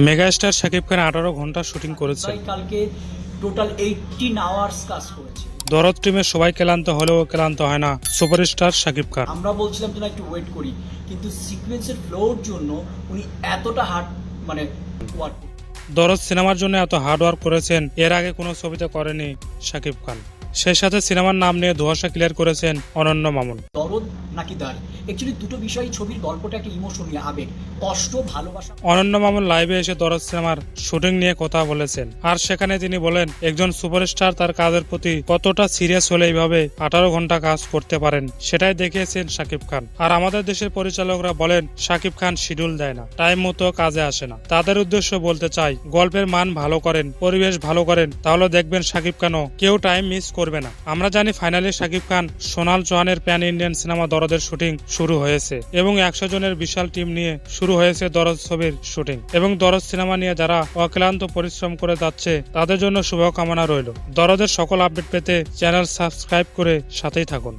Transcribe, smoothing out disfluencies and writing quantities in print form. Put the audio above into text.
Megastar Shakib Khan 18 ঘন্টা shooting করেছেন। কালকে টোটাল 18 আওয়ার্স কাজ করেছে। দরদ টিমের সবাই ক্লান্ত হলেও ক্লান্ত হয় না সুপারস্টার শাকিব খান। আমরা বলছিলাম তো না একটু ওয়েট করি, কিন্তু সিকোয়েন্সের ফ্লোর জন্য উনি এতটা হার্ড ওয়ার্ক। দরদ সিনেমার জন্য এত হার্ড ওয়ার্ক করেছেন, এর আগে কোনো ছবিতে করেনি শাকিব খান। সেই সাথে সিনেমার নাম নিয়ে ধোঁয়াশা ক্লিয়ার করেছেন অনন্য মামুন। দরদ নাকি দাড়ি, অ্যাকচুয়ালি দুটো বিষয়। ছবির গল্পটা একটা ইমোশনাল, আবেগ, কষ্ট, ভালোবাসা। অনন্য মামুন লাইভে এসে দরদ সিনেমার শুটিং নিয়ে কথা বলেছেন, আর সেখানে তিনি বলেন একজন সুপারস্টার তার কাজের প্রতি কতটা সিরিয়াস হলে এইভাবে 18 ঘন্টা কাজ করতে পারেন সেটাই দেখিয়েছেন শাকিব খান। আর আমাদের দেশের পরিচালকরা বলেন শাকিব খান শিডিউল দেয় না, টাইম মতো কাজে আসে না। তাদের উদ্দেশ্য বলতে চাই, গল্পের মান ভালো করেন, পরিবেশ ভালো করেন, তাহলে দেখবেন শাকিব খানও কেউ টাইম মিস করবে না। আমরা জানি ফাইনালি শাকিব খান সোনাল চৌহানের প্যান ইন্ডিয়ান সিনেমা দরদের শুটিং শুরু হয়েছে এবং 100 জনের বিশাল টিম নিয়ে শুরু হয়েছে দরদ ছবির শুটিং। এবং দরদ সিনেমা নিয়ে যারা অক্লান্ত পরিশ্রম করে যাচ্ছে তাদের জন্য শুভকামনা রইল। দরদের সকল আপডেট পেতে চ্যানেল সাবস্ক্রাইব করে সাথেই থাকুন।